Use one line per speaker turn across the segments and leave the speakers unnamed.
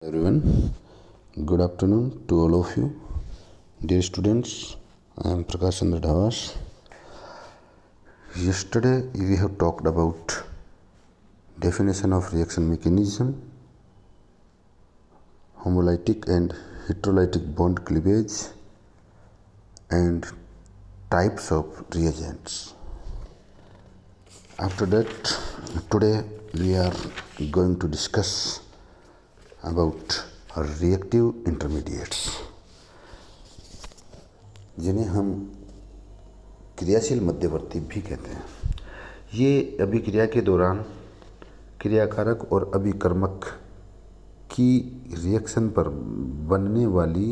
Everyone, good afternoon to all of you. Dear students, I am Prakash Chandra Dhawas. Yesterday we have talked about definition of reaction mechanism, homolytic and heterolytic bond cleavage, and types of reagents. After that, today we are going to discuss about reactive intermediates, जिन्हें हम क्रियाशील मध्यवर्ती भी कहते हैं। ये अभिक्रिया के दौरान क्रियाकारक और अभिकर्मक की रिएक्शन पर बनने वाली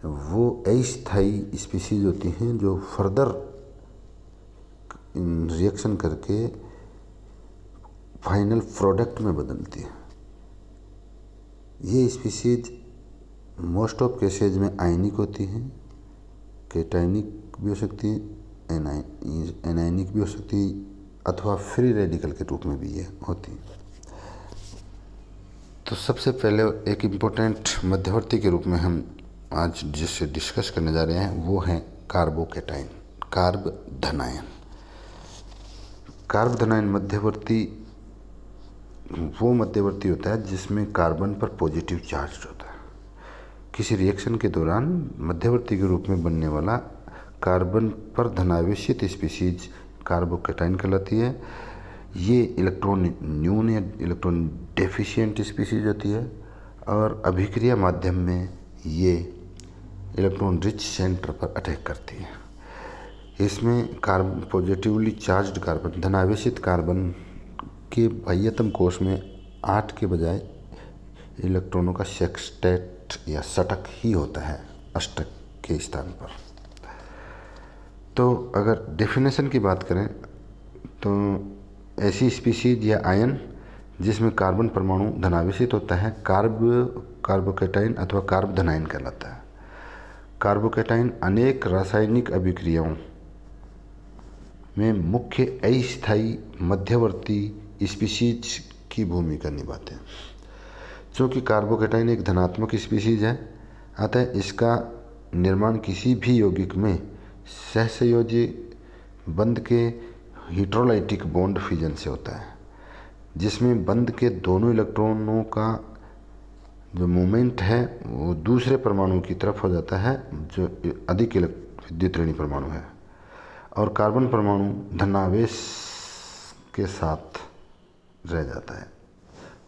वो अस्थायी स्पीशीज होती हैं जो फर्दर रिएक्शन करके फाइनल प्रोडक्ट में बदलती है। ये स्पीशीज मोस्ट ऑफ केसेज में आयनिक होती हैं, कैटायनिक भी हो सकती है, एनायनिक भी हो सकती है, अथवा फ्री रेडिकल के रूप में भी ये होती है। तो सबसे पहले एक इम्पोर्टेंट मध्यवर्ती के रूप में हम आज जिससे डिस्कस करने जा रहे हैं वो है कार्बोकैटायन, कार्ब धनायन। कार्ब धनायन मध्यवर्ती वो मध्यवर्ती होता है जिसमें कार्बन पर पॉजिटिव चार्ज होता है। किसी रिएक्शन के दौरान मध्यवर्ती के रूप में बनने वाला कार्बन पर धनावेशित स्पीशीज कार्बोकैटायन कहलाती है। ये इलेक्ट्रॉन न्यून या इलेक्ट्रॉन डेफिशिएंट स्पीशीज होती है और अभिक्रिया माध्यम में ये इलेक्ट्रॉन रिच सेंटर पर अटैक करती है। इसमें कार्बन पॉजिटिवली चार्ज्ड कार्बन धनावेशित कार्बन के बाह्यतम कोश में 8 के बजाय इलेक्ट्रॉनों का सेक्सटेट या षटक ही होता है अष्टक के स्थान पर। तो अगर डेफिनेशन की बात करें तो ऐसी स्पीशीज या आयन जिसमें कार्बन परमाणु धनावेशित होता है कार्बोकैटायन अथवा कार्ब धनायन कहलाता है। कार्बोकैटायन अनेक रासायनिक अभिक्रियाओं में मुख्य अस्थायी मध्यवर्ती स्पीशीज की भूमिका निभाते हैं। चूँकि कार्बोकैटायन एक धनात्मक स्पीशीज है, अतः इसका निर्माण किसी भी यौगिक में सहसंयोजी बंध के हेटेरोलाइटिक बॉन्ड फिजन से होता है, जिसमें बंध के दोनों इलेक्ट्रॉनों का जो मूवमेंट है वो दूसरे परमाणु की तरफ हो जाता है जो अधिक विद्युत ऋणी परमाणु है, और कार्बन परमाणु धनावेश के साथ रह जाता है।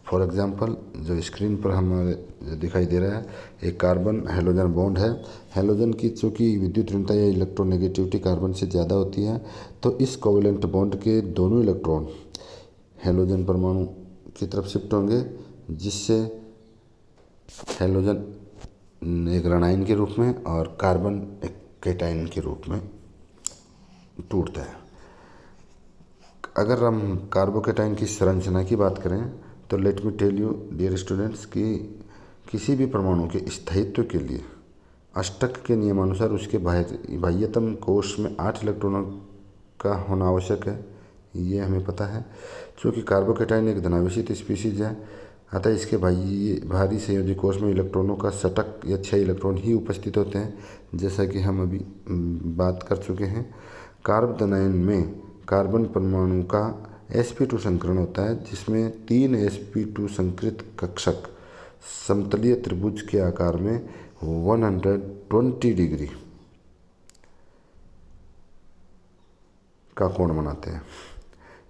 फॉर एग्जांपल जो स्क्रीन पर हमारे दिखाई दे रहा है एक कार्बन हेलोजन बॉन्ड है। हेलोजन की चूँकि विद्युत ऋणता या इलेक्ट्रोनेगेटिविटी कार्बन से ज़्यादा होती है, तो इस कोवेलेंट बॉन्ड के दोनों इलेक्ट्रॉन हेलोजन परमाणु की तरफ शिफ्ट होंगे, जिससे हेलोजन एक ऋणायन के रूप में और कार्बन एक कैटायन के रूप में टूटता है। अगर हम कार्बोकैटायन की संरचना की बात करें तो let me tell you dear students कि किसी भी परमाणु के स्थायित्व के लिए अष्टक के नियमानुसार उसके बाह्यतम कोश में 8 इलेक्ट्रॉनों का होना आवश्यक है, ये हमें पता है। क्योंकि कार्बोकैटायन एक धनावेशित स्पीशीज है, अतः इसके बाहरी संयोजी कोश में इलेक्ट्रॉनों का षटक या 6 इलेक्ट्रॉन ही उपस्थित होते हैं, जैसा कि हम अभी बात कर चुके हैं। कार्ब धनायन में कार्बन परमाणु का sp2 संकरण होता है, जिसमें 3 sp2 संकृत कक्षक समतलीय त्रिभुज के आकार में 120 डिग्री का कोण बनाते हैं।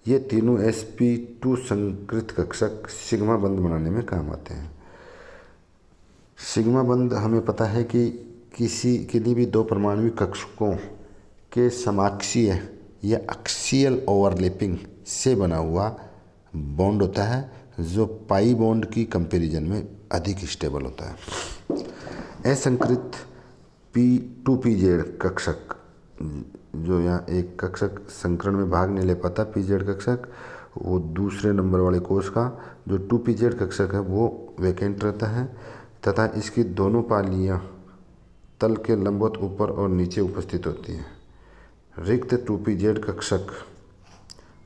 ये तीनों sp2 संकृत कक्षक सिग्मा बंध बनाने में काम आते हैं। सिग्मा बंध हमें पता है कि किसी के लिए भी दो परमाणु कक्षकों के समाक्षीय या एक्सियल ओवरलैपिंग से बना हुआ बॉन्ड होता है, जो पाई बॉन्ड की कंपैरिजन में अधिक स्टेबल होता है। असंकृत P2pz कक्षक, जो यहाँ एक कक्षक संकरण में भाग नहीं ले पाता pz कक्षक, वो दूसरे नंबर वाले कोश का जो 2pz कक्षक है वो वैकेंट रहता है, तथा इसकी दोनों पालियाँ तल के लंबवत ऊपर और नीचे उपस्थित होती हैं। रिक्त 2pz कक्षक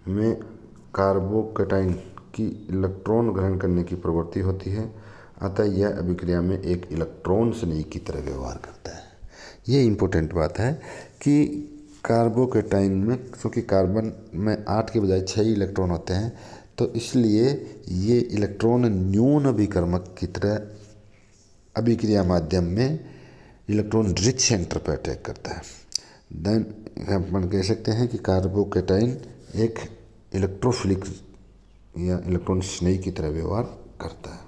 में कार्बोकैटायन की इलेक्ट्रॉन ग्रहण करने की प्रवृत्ति होती है, अतः यह अभिक्रिया में एक इलेक्ट्रॉन स्नेही की तरह व्यवहार करता है। ये इम्पोर्टेंट बात है कि कार्बोकेटाइन में, क्योंकि कार्बन में 8 के बजाय 6 इलेक्ट्रॉन होते हैं, तो इसलिए ये इलेक्ट्रॉन न्यून अभिकर्मक की तरह अभिक्रिया माध्यम में इलेक्ट्रॉन रिच सेंटर पर अटैक करता है। देन अपन कह सकते हैं कि कार्बोकेटाइन एक इलेक्ट्रोफिलिक या इलेक्ट्रॉन स्नेही की तरह व्यवहार करता है।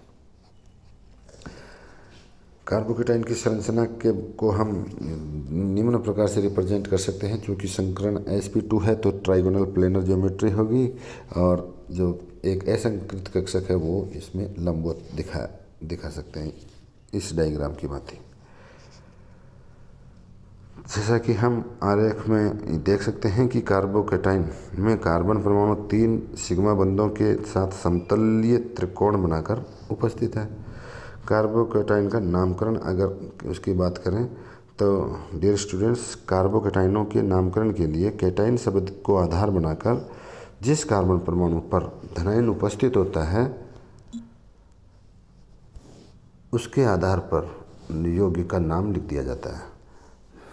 कार्बोकेटाइन की संरचना को हम निम्न प्रकार से रिप्रेजेंट कर सकते हैं। चूँकि संकरण sp2 है तो ट्राइगोनल प्लेनर ज्योमेट्री होगी, और जो एक असंकृत कक्षक है वो इसमें लंबवत दिखा सकते हैं इस डायग्राम की भांति। जैसा कि हम आरेख में देख सकते हैं कि कार्बोकेटाइन में कार्बन परमाणु 3 सिग्मा बंधों के साथ समतलीय त्रिकोण बनाकर उपस्थित है। कार्बोकेटाइन का नामकरण अगर उसकी बात करें तो डियर स्टूडेंट्स, कार्बोकेटाइनों के नामकरण के लिए केटाइन शब्द को आधार बनाकर जिस कार्बन परमाणु पर धनायन उपस्थित होता है उसके आधार पर यौगिक का नाम लिख दिया जाता है।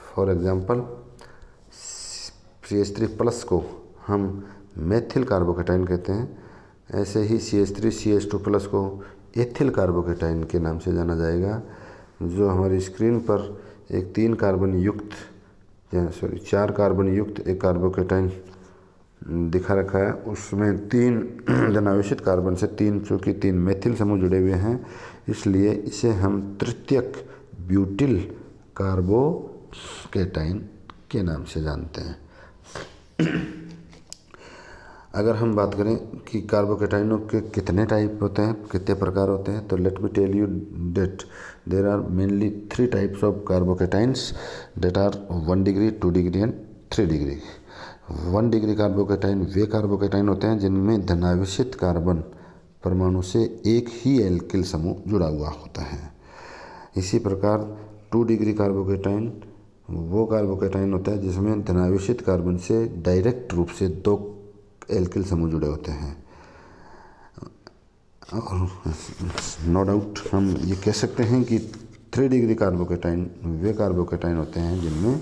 फॉर एग्जाम्पल, CH3+ को हम मेथिल कार्बोकेटाइन कहते हैं। ऐसे ही CH3CH2+ को एथिल कार्बोकेटाइन के नाम से जाना जाएगा। जो हमारी स्क्रीन पर एक 4 कार्बन युक्त एक कार्बोकेटाइन दिखा रखा है, उसमें 3 धनावेशित कार्बन से 3, चूँकि 3 मेथिल समूह जुड़े हुए हैं, इसलिए इसे हम तृतीयक ब्यूटिल कार्बोकेटाइन के नाम से जानते हैं। अगर हम बात करें कि कार्बोकेटाइनों के कितने टाइप होते हैं, कितने प्रकार होते हैं, तो let me tell you that there are mainly 3 types of carbocations that are 1 degree, 2 degree and 3 degree. 1 degree carbocation वे कार्बोकेटाइन होते हैं जिनमें धनावेशित कार्बन परमाणु से एक ही एल्किल समूह जुड़ा हुआ होता है। इसी प्रकार 2 डिग्री कार्बोकेटाइन वो कार्बोकेटाइन होता है जिसमें धनावेशित कार्बन से डायरेक्ट रूप से 2 एल्किल समूह जुड़े होते हैं। और नो डाउट हम ये कह सकते हैं कि 3 डिग्री कार्बोकेटाइन वे कार्बोकेटाइन होते हैं जिनमें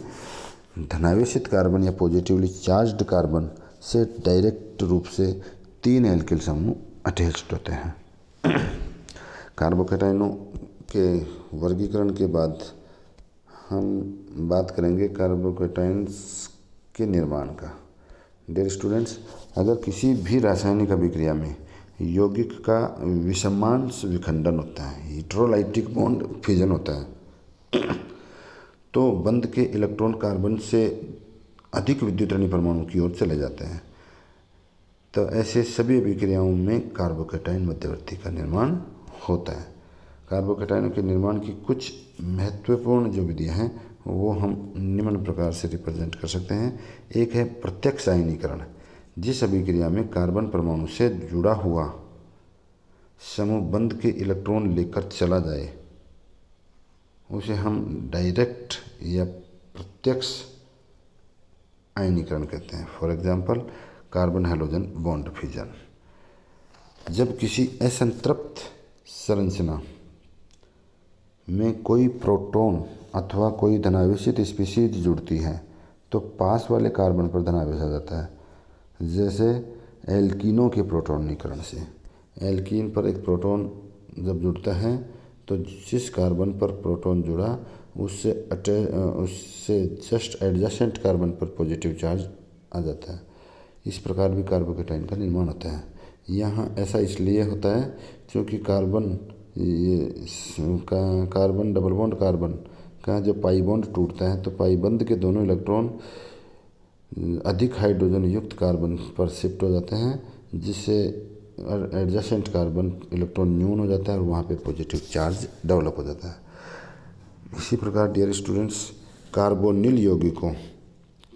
धनावेशित कार्बन या पॉजिटिवली चार्ज्ड कार्बन से डायरेक्ट रूप से 3 एल्किल समूह अटैच्ड होते हैं। कार्बोकेटाइनों के वर्गीकरण के बाद हम बात करेंगे कार्बोकेटाइन्स के निर्माण का। डियर स्टूडेंट्स, अगर किसी भी रासायनिक अभिक्रिया में यौगिक का विषमांश विखंडन होता है, हेटेरोलाइटिक बॉन्ड फिजन होता है, तो बंध के इलेक्ट्रॉन कार्बन से अधिक विद्युतरणीय परमाणु की ओर चले जाते हैं। तो ऐसे सभी अभिक्रियाओं में कार्बोकेटाइन मध्यवर्ती का निर्माण होता है। कार्बोकेटाइनों के निर्माण की कुछ महत्वपूर्ण जो विधियाँ हैं वो हम निम्न प्रकार से रिप्रेजेंट कर सकते हैं। एक है प्रत्यक्ष आयनीकरण। जिस अभिक्रिया में कार्बन परमाणु से जुड़ा हुआ समूह बंध के इलेक्ट्रॉन लेकर चला जाए उसे हम डायरेक्ट या प्रत्यक्ष आयनीकरण कहते हैं। For example, carbon halogen bond fusion. जब किसी असंतृप्त संरचना में कोई प्रोटॉन अथवा कोई धनावेशित स्पीशीज जुड़ती है तो पास वाले कार्बन पर धनावेश आ जाता है। जैसे एल्कीनों के प्रोटोनीकरण से एल्कीन पर एक प्रोटॉन जब जुड़ता है तो जिस कार्बन पर प्रोटॉन जुड़ा उससे जस्ट एडजेसेंट कार्बन पर पॉजिटिव चार्ज आ जाता है। इस प्रकार भी कार्बोकेटाइन का निर्माण होता है। यहाँ ऐसा इसलिए होता है क्योंकि कार्बन डबल बॉन्ड कार्बन का जब पाई बॉन्ड टूटता है तो पाई बंध के दोनों इलेक्ट्रॉन अधिक हाइड्रोजन युक्त कार्बन पर शिफ्ट हो जाते हैं, जिससे एडजेसेंट कार्बन इलेक्ट्रॉन न्यून हो जाता है और वहाँ पे पॉजिटिव चार्ज डेवलप हो जाता है। इसी प्रकार डियर स्टूडेंट्स, कार्बोनिल यौगिकों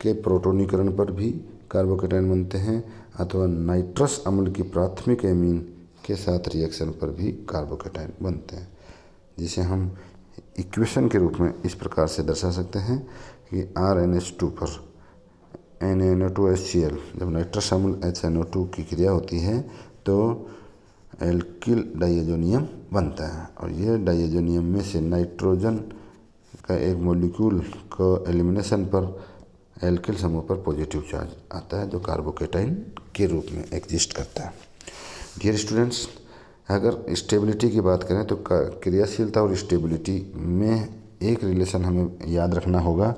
के प्रोटोनीकरण पर भी कार्बोकेटाइन बनते हैं अथवा नाइट्रस अम्ल की प्राथमिक एमीन के साथ रिएक्शन पर भी कार्बोकेटाइन बनते हैं, जिसे हम इक्वेशन के रूप में इस प्रकार से दर्शा सकते हैं कि RNH2 पर NaNO2HCl जब नाइट्रस अम्ल HNO2 की क्रिया होती है तो एल्किल डाइएजोनियम बनता है। और ये डाइएजोनियम में से नाइट्रोजन का एक मॉलिक्यूल को एलिमिनेशन पर एल्किल समूह पर पॉजिटिव चार्ज आता है, जो कार्बोकेटाइन के रूप में एग्जिस्ट करता है। डियर स्टूडेंट्स, अगर स्टेबिलिटी की बात करें तो क्रियाशीलता और स्टेबिलिटी में एक रिलेशन हमें याद रखना होगा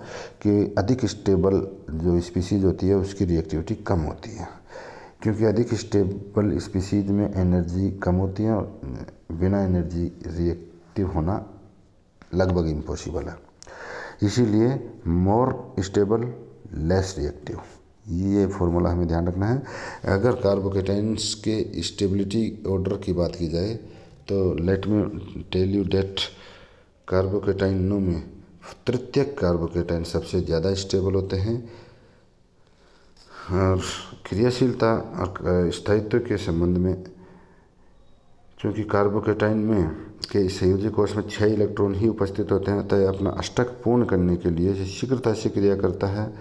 कि अधिक स्टेबल जो स्पीसीज होती है उसकी रिएक्टिविटी कम होती है, क्योंकि अधिक स्टेबल स्पीसीज में एनर्जी कम होती है और बिना एनर्जी रिएक्टिव होना लगभग इम्पॉसिबल है। इसीलिए मोर स्टेबल लेस रिएक्टिव, ये फॉर्मूला हमें ध्यान रखना है। अगर कार्बोकेटाइन्स के स्टेबिलिटी ऑर्डर की बात की जाए तो let me tell you that कार्बोकेटाइनों में तृतीयक कार्बोकेटाइन सबसे ज़्यादा स्टेबल होते हैं। और क्रियाशीलता और स्थायित्व के संबंध में, क्योंकि कार्बोकेटाइन में के संयोजी कोष में 6 इलेक्ट्रॉन ही उपस्थित होते हैं, अतः अपना अष्टक पूर्ण करने के लिए शीघ्रता से क्रिया करता है।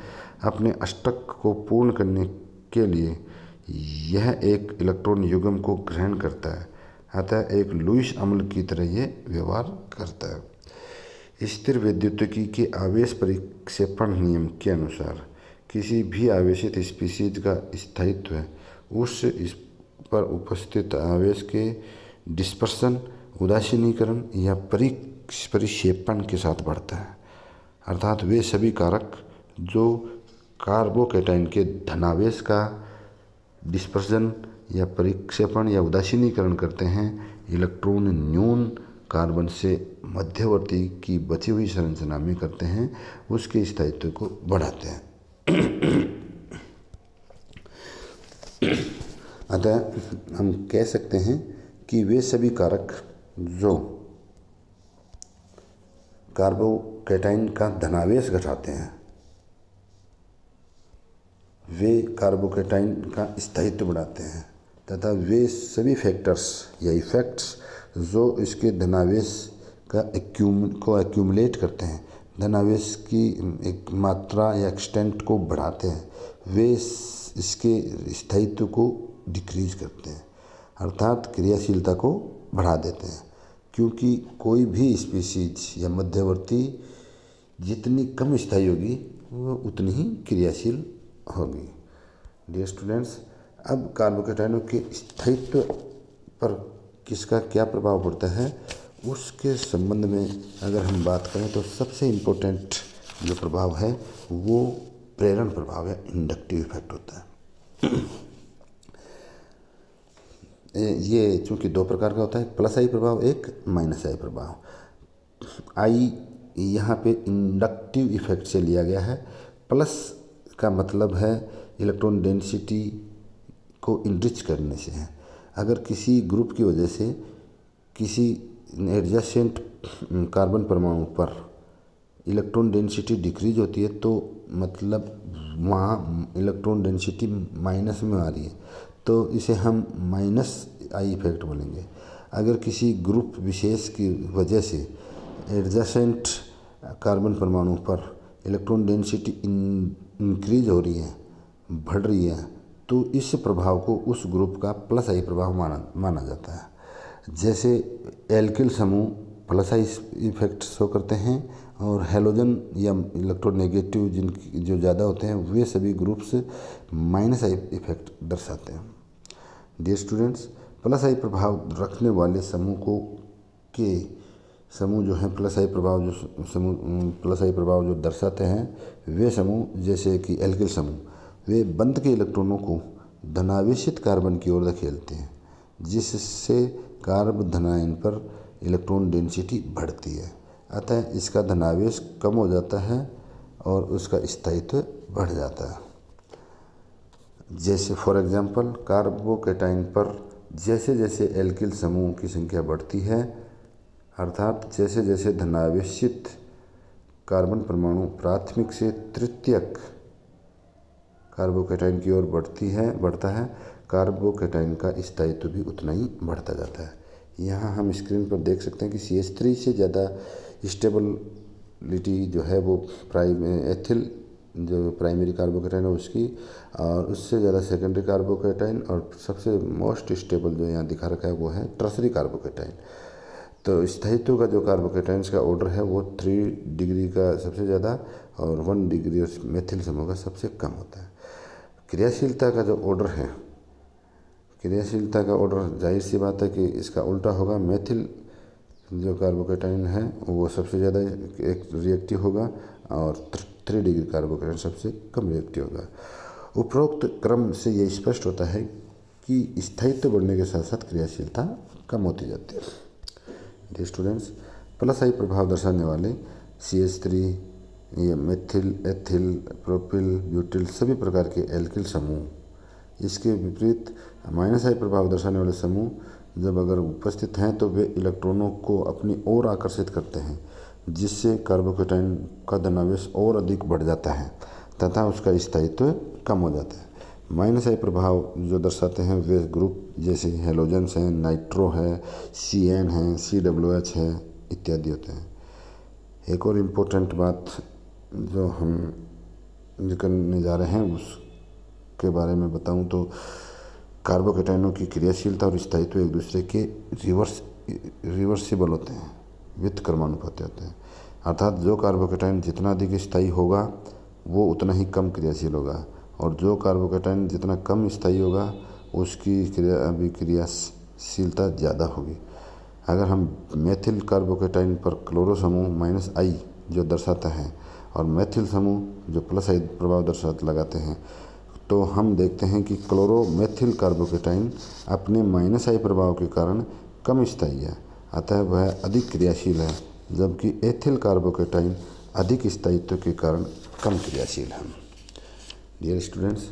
अपने अष्टक को पूर्ण करने के लिए यह एक इलेक्ट्रॉन युग्म को ग्रहण करता है, अतः एक लुईस अम्ल की तरह ये व्यवहार करता है। स्थिर वैद्युतिकी के आवेश परिक्षेपण नियम के अनुसार किसी भी आवेशित स्पीसीज का स्थायित्व उस पर उपस्थित आवेश के डिस्पर्सन, उदासीनीकरण या परिक्षेपण के साथ बढ़ता है। अर्थात वे सभी कारक जो कार्बोकेटाइन के धनावेश का डिस्पर्सन या परिक्षेपण या उदासीनीकरण करते हैं, इलेक्ट्रॉन न्यून कार्बन से मध्यवर्ती की बची हुई संरचना में करते हैं, उसके स्थायित्व को बढ़ाते हैं। अतः हम कह सकते हैं कि वे सभी कारक जो कार्बोकेटाइन का धनावेश घटाते हैं, वे कार्बोकेटाइन का स्थायित्व बढ़ाते हैं, तथा वे सभी फैक्टर्स या इफ़ेक्ट्स जो इसके धनावेश का एक्यूमुलेट करते हैं, धनावेश की एक मात्रा या एक्सटेंट को बढ़ाते हैं, वे इसके स्थायित्व को डिक्रीज करते हैं, अर्थात क्रियाशीलता को बढ़ा देते हैं। क्योंकि कोई भी स्पीसीज या मध्यवर्ती जितनी कम स्थायी होगी वो उतनी ही क्रियाशील होगी। डियर स्टूडेंट्स, अब कार्बोकेटाइनों के स्थायित्व पर किसका क्या प्रभाव पड़ता है उसके संबंध में अगर हम बात करें तो सबसे इम्पोर्टेंट जो प्रभाव है वो प्रेरण प्रभाव है, इंडक्टिव इफेक्ट होता है। ये चूँकि 2 प्रकार का होता है, प्लस आई प्रभाव, एक माइनस आई प्रभाव। आई यहाँ पे इंडक्टिव इफेक्ट से लिया गया है। प्लस का मतलब है इलेक्ट्रॉन डेंसिटी को इनरिच करने से है। अगर किसी ग्रुप की वजह से किसी एडजेसेंट कार्बन परमाणु पर इलेक्ट्रॉन डेंसिटी डिक्रीज होती है तो मतलब वहाँ इलेक्ट्रॉन डेंसिटी माइनस में आ रही है, तो इसे हम माइनस आई इफेक्ट बोलेंगे। अगर किसी ग्रुप विशेष की वजह से एडजेसेंट कार्बन परमाणु पर इलेक्ट्रॉन डेंसिटी इंक्रीज हो रही है, बढ़ रही है, तो इस प्रभाव को उस ग्रुप का प्लस आई प्रभाव माना जाता है। जैसे एल्किल समूह प्लस आई इफेक्ट शो करते हैं और हैलोजन या इलेक्ट्रोनेगेटिव जिनकी जो ज़्यादा होते हैं वे सभी ग्रुप्स माइनस आई इफेक्ट दर्शाते हैं। डियर स्टूडेंट्स, प्लस आई प्रभाव रखने वाले समूह जो हैं प्लस आई प्रभाव जो दर्शाते हैं वे समूह जैसे कि एल्किल समूह, वे बंध के इलेक्ट्रॉनों को धनावेशित कार्बन की ओर धकेलते हैं, जिससे कार्ब धनायन पर इलेक्ट्रॉन डेंसिटी बढ़ती है, अतः इसका धनावेश कम हो जाता है और उसका स्थायित्व बढ़ जाता है। जैसे फॉर एग्जांपल कार्बोकेटाइन पर जैसे जैसे एल्किल समूह की संख्या बढ़ती है, अर्थात जैसे जैसे धनावेशित कार्बन परमाणु प्राथमिक से तृतीयक कार्बोकेटाइन की ओर बढ़ता है, कार्बोकेटाइन का स्थायित्व भी उतना ही बढ़ता जाता है। यहाँ हम स्क्रीन पर देख सकते हैं कि CH3 से ज़्यादा स्टेबिलिटी जो है वो एथिल जो प्राइमरी कार्बोकेटाइन है उसकी, और उससे ज़्यादा सेकेंडरी कार्बोकेटाइन, और सबसे मोस्ट स्टेबल जो यहाँ दिखा रखा है वो है टर्सरी कार्बोकेटाइन। तो स्थायित्व का जो कार्बोकेटाइन्स का ऑर्डर है वो 3 डिग्री का सबसे ज़्यादा और 1 डिग्री उस मेथिल समूह का सबसे कम होता है। क्रियाशीलता का जो ऑर्डर है, क्रियाशीलता का ऑर्डर जाहिर सी बात है कि इसका उल्टा होगा। मेथिल जो कार्बोकेटाइन है वो सबसे ज़्यादा एक रिएक्टिव होगा और 3 डिग्री कार्बोकेटाइन सबसे कम रिएक्टिव होगा। उपरोक्त क्रम से ये स्पष्ट होता है कि स्थायित्व बढ़ने के साथ साथ क्रियाशीलता कम होती जाती है। डियर स्टूडेंट्स, प्लस आई प्रभाव दर्शाने वाले CH3, ये मेथिल, एथिल, प्रोपिल, ब्यूटिल सभी प्रकार के एल्किल समूह, इसके विपरीत माइनस आई प्रभाव दर्शाने वाले समूह जब अगर उपस्थित हैं तो वे इलेक्ट्रॉनों को अपनी ओर आकर्षित करते हैं, जिससे कार्बोकेटाइन का धनावेश और अधिक बढ़ जाता है तथा उसका स्थायित्व कम हो जाता है। माइनस आई प्रभाव जो दर्शाते हैं वे ग्रुप जैसे हेलोजेंस हैं, नाइट्रो है, CN है, COOH है इत्यादि होते हैं। एक और इम्पोर्टेंट बात जो हम करने जा रहे हैं उसके बारे में बताऊं तो कार्बोकेटाइनों की क्रियाशीलता और स्थायित्व एक दूसरे के रिवर्सिबल होते हैं, व्युत्क्रमानुपाती होते हैं। अर्थात जो कार्बोकेटाइन जितना अधिक स्थायी होगा वो उतना ही कम क्रियाशील होगा, और जो कार्बोकेटाइन जितना कम स्थायी होगा उसकी अभिक्रियाशीलता ज़्यादा होगी। अगर हम मेथिल कार्बोकेटाइन पर क्लोरो समूह -I जो दर्शाता है और मेथिल समूह जो +I प्रभाव लगाते हैं तो हम देखते हैं कि क्लोरो मेथिल कार्बोकेटाइन अपने -I प्रभाव के कारण कम स्थायी है, अतः वह अधिक क्रियाशील है, जबकि एथिल कार्बोकेटाइन अधिक स्थायित्व के कारण कम क्रियाशील है। डियर स्टूडेंट्स,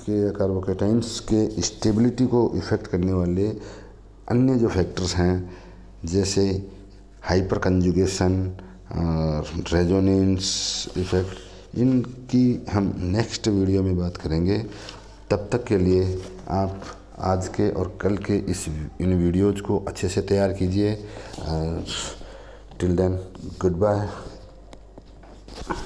कार्बोकेटाइन्स के स्टेबिलिटी को इफ़ेक्ट करने वाले अन्य जो फैक्टर्स हैं जैसे हाइपर कंजुगेशन, रेजोनेंस इफ़ेक्ट, इनकी हम नेक्स्ट वीडियो में बात करेंगे। तब तक के लिए आप आज के और कल के इन वीडियोज़ को अच्छे से तैयार कीजिए। Till then, good bye.